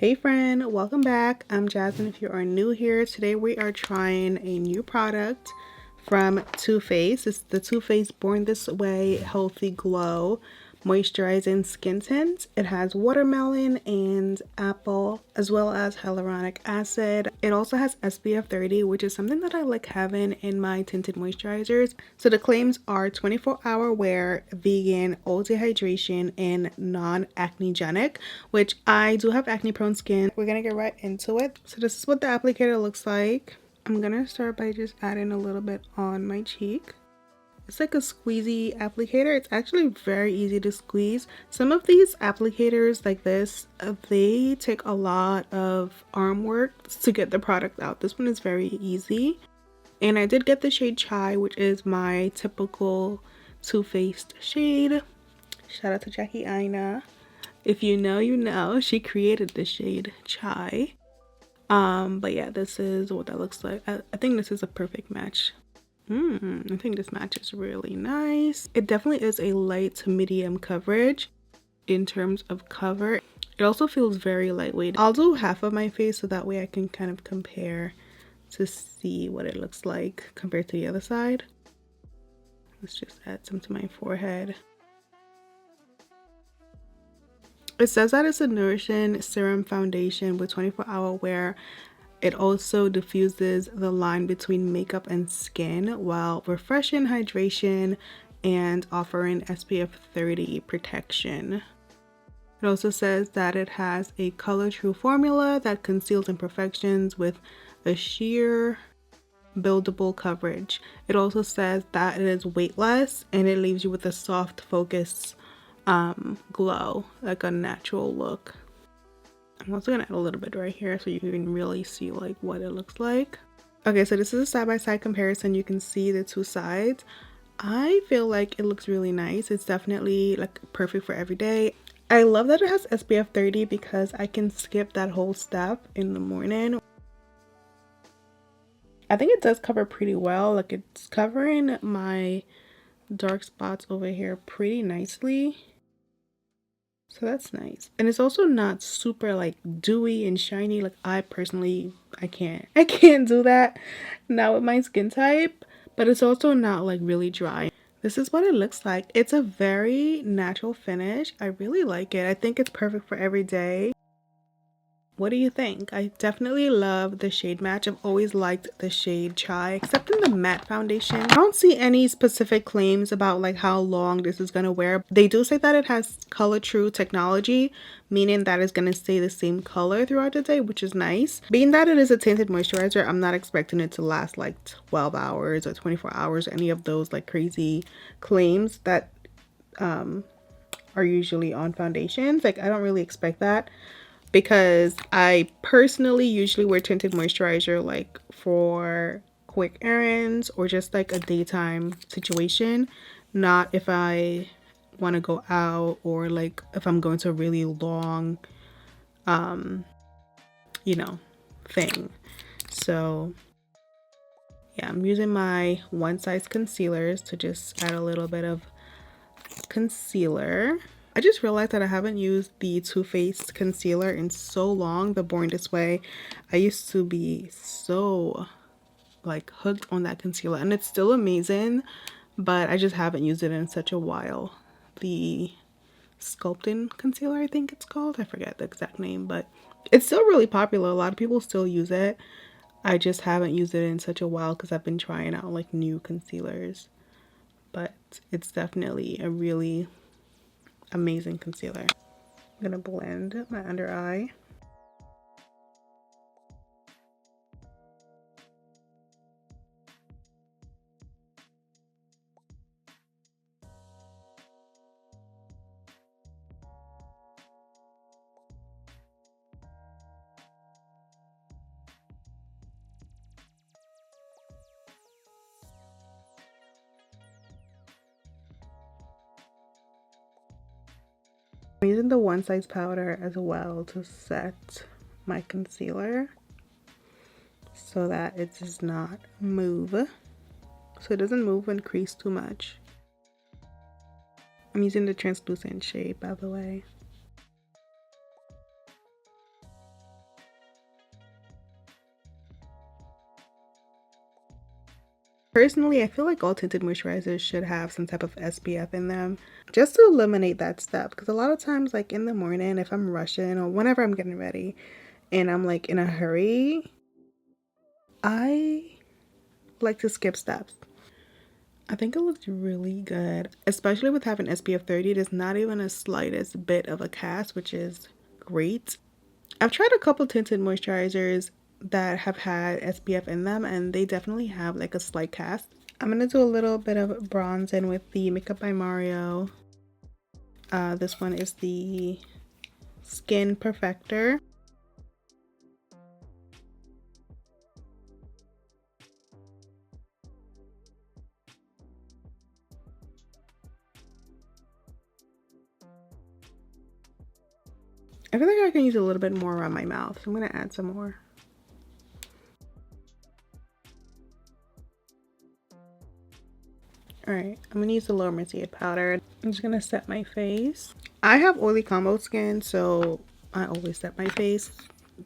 Hey friend, welcome back. I'm Jasmine. If you are new here, today we are trying a new product from Too Faced. It's the Too Faced Born This Way Healthy Glow Moisturizing Skin Tint. It has watermelon and apple as well as hyaluronic acid. It also has SPF 30, which is something that I like having in my tinted moisturizers. So the claims are 24-hour wear, vegan, all day hydration, and non-acnegenic, which I do have acne prone skin. We're gonna get right into it. So this is what the applicator looks like. I'm gonna start by just adding a little bit on my cheek. It's like a squeezy applicator. It's actually very easy to squeeze. Some of these applicators like this, they take a lot of arm work to get the product out. This one is very easy. And I did get the shade Chai, which is my typical Too Faced shade. Shout out to Jackie Aina. If you know, you know. She created the shade Chai. But yeah, this is what that looks like. I think this is a perfect match. I think this matches really nice. It definitely is a light to medium coverage in terms of cover. It also feels very lightweight. I'll do half of my face so that way I can kind of compare to see what it looks like compared to the other side. Let's just add some to my forehead. It says that it's a nourishing serum foundation with 24-hour wear. It also diffuses the line between makeup and skin while refreshing hydration and offering SPF 30 protection. It also says that it has a color true formula that conceals imperfections with a sheer buildable coverage. It also says that it is weightless and it leaves you with a soft focused glow, like a natural look. I'm also gonna add a little bit right here so you can really see like what it looks like. Okay, so this is a side-by-side comparison. You can see the two sides. I feel like it looks really nice. It's definitely like perfect for every day. I love that it has SPF 30 because I can skip that whole step in the morning. I think it does cover pretty well. Like it's covering my dark spots over here pretty nicely. So that's nice. And it's also not super like dewy and shiny. Like I personally, I can't do that. Not with my skin type. But it's also not like really dry. This is what it looks like. It's a very natural finish. I really like it. I think it's perfect for every day. What do you think? I definitely love the shade match. I've always liked the shade Chai, except in the matte foundation. I don't see any specific claims about like how long this is gonna wear. They do say that it has color true technology, meaning that it's gonna stay the same color throughout the day, which is nice. Being that it is a tinted moisturizer, I'm not expecting it to last like 12 hours or 24 hours, any of those like crazy claims that are usually on foundations. Like I don't really expect that, because I personally usually wear tinted moisturizer like for quick errands or just like a daytime situation, not if I want to go out or like if I'm going to a really long you know, thing. So yeah, I'm using my One Size concealers to just add a little bit of concealer. I just realized that I haven't used the Too Faced concealer in so long, the Born This Way. I used to be so like hooked on that concealer and it's still amazing, but I just haven't used it in such a while. The Sculpting concealer, I think it's called. I forget the exact name, but it's still really popular. A lot of people still use it. I just haven't used it in such a while because I've been trying out like new concealers, but it's definitely a really amazing concealer. I'm gonna blend my under eye. I'm using the One Size powder as well to set my concealer so that it does not move. So it doesn't move and crease too much. I'm using the translucent shade, by the way. Personally, I feel like all tinted moisturizers should have some type of SPF in them just to eliminate that step, because a lot of times, like in the morning, if I'm rushing or whenever I'm getting ready and I'm like in a hurry, I like to skip steps. I think it looks really good, especially with having SPF 30. There's not even a slightest bit of a cast, which is great. I've tried a couple tinted moisturizers that have had SPF in them, and they definitely have like a slight cast. I'm gonna do a little bit of bronze in with the Makeup by Mario. This one is the Skin Perfector. I feel like I can use a little bit more around my mouth, so I'm gonna add some more. Alright, I'm gonna use the Lower Mercier powder. I'm just gonna set my face. I have oily combo skin, so I always set my face.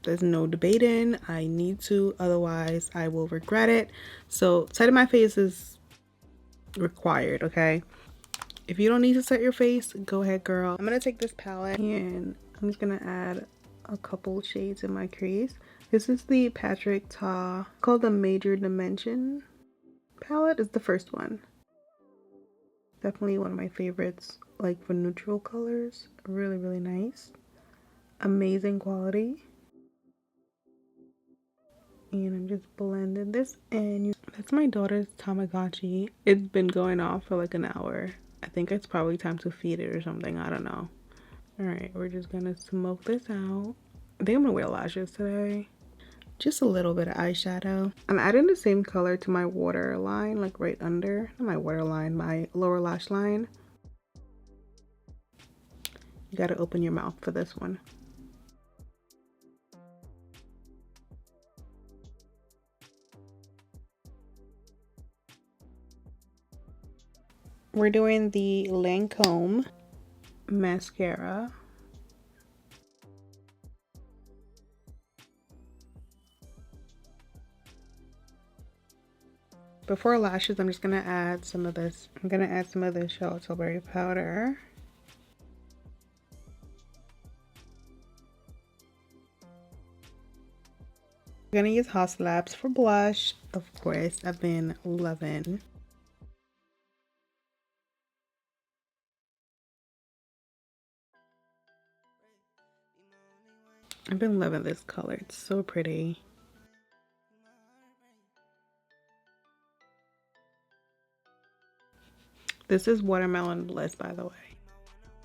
There's no debating. I need to, otherwise I will regret it. So setting my face is required, okay? If you don't need to set your face, go ahead, girl. I'm gonna take this palette and I'm just gonna add a couple shades in my crease. This is the Patrick Ta, called the Major Dimension palette. It's the first one. Definitely one of my favorites, like for neutral colors. Really, really nice. Amazing quality. And I'm just blending this in. That's my daughter's Tamagotchi. It's been going off for like an hour. I think it's probably time to feed it or something. I don't know. Alright, we're just gonna smoke this out. I think I'm gonna wear lashes today. Just a little bit of eyeshadow. I'm adding the same color to my waterline, like right under. Not my waterline, my lower lash line. You gotta open your mouth for this one. We're doing the Lancome mascara. Before lashes, I'm just gonna add some of this. I'm gonna add some of the Charlotte Tilbury powder. I'm gonna use Haus Labs for blush. Of course, I've been loving. I've been loving this color. It's so pretty. This is Watermelon Bliss, by the way.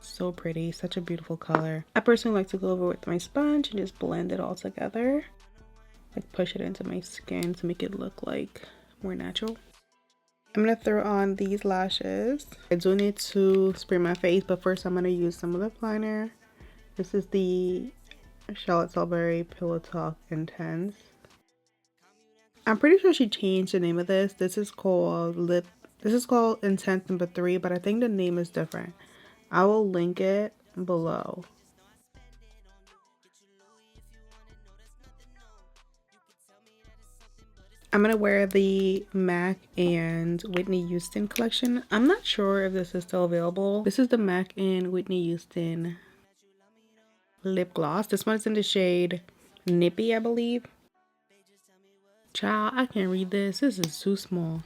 So pretty, such a beautiful color. I personally like to go over with my sponge and just blend it all together. Like push it into my skin to make it look like more natural. I'm gonna throw on these lashes. I do need to spray my face, but first I'm gonna use some lip liner. This is the Charlotte Tilbury Pillow Talk Intense. I'm pretty sure she changed the name of this. This is called Intense number 3, but I think the name is different. I will link it below. I'm gonna wear the MAC and Whitney Houston collection. I'm not sure if this is still available. This is the MAC and Whitney Houston lip gloss. This one's in the shade Nippy, I believe. Child, I can't read this. This is too small.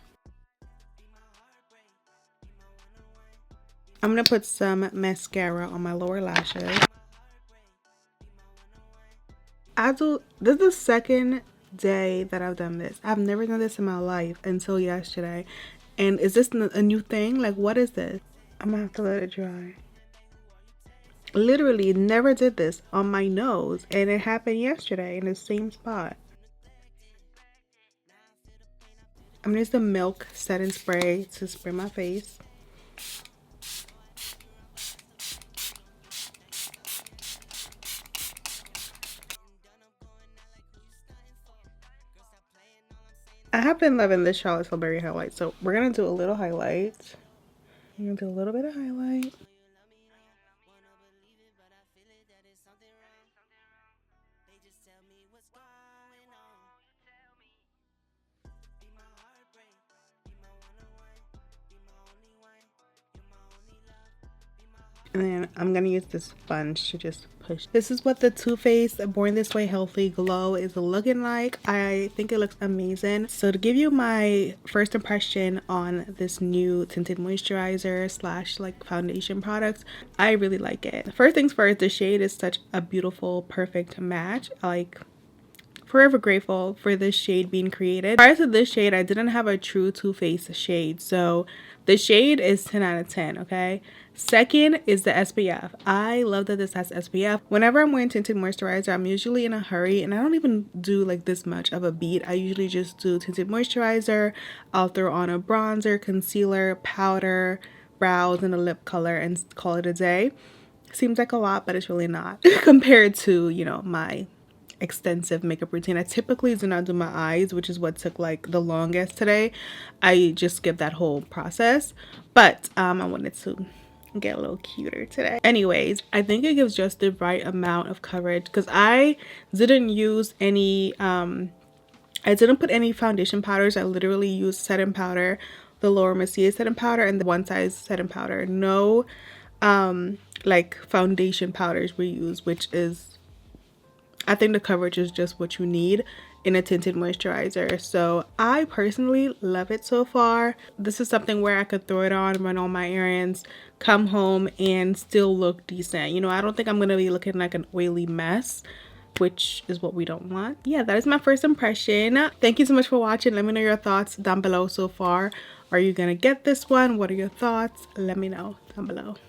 I'm gonna put some mascara on my lower lashes. This is the second day that I've done this. I've never done this in my life until yesterday. And is this a new thing? Like, what is this? I'm gonna have to let it dry. Literally never did this on my nose, and it happened yesterday in the same spot. I'm gonna use the Milk setting spray to spray my face. I have been loving this Charlotte Tilbury highlight, so we're gonna do a little highlight. I'm gonna do a little bit of highlight. And then I'm gonna use this sponge to just push. This is what the Too Faced Born This Way Healthy Glow is looking like. I think it looks amazing. So to give you my first impression on this new tinted moisturizer slash like foundation products, I really like it. First things first, the shade is such a beautiful, perfect match. Like, forever grateful for this shade being created. Prior to this shade, I didn't have a true Too Faced shade, so the shade is 10 out of 10, okay? Second is the SPF. I love that this has SPF. Whenever I'm wearing tinted moisturizer, I'm usually in a hurry, and I don't even do like this much of a beat. I usually just do tinted moisturizer. I'll throw on a bronzer, concealer, powder, brows, and a lip color and call it a day. Seems like a lot, but it's really not compared to, you know, my extensive makeup routine. I typically do not do my eyes, which is what took like the longest today. I just skip that whole process, but I wanted to get a little cuter today. Anyways, I think it gives just the right amount of coverage because I didn't use any I didn't put any foundation powders. I literally used setting powder, the Laura Mercier setting powder, and the One Size setting powder. No like foundation powders we use, which is, I think the coverage is just what you need in a tinted moisturizer. So I personally love it so far. This is something where I could throw it on, run all my errands, come home, and still look decent. You know, I don't think I'm going to be looking like an oily mess, which is what we don't want. Yeah, that is my first impression. Thank you so much for watching. Let me know your thoughts down below so far. Are you going to get this one? What are your thoughts? Let me know down below.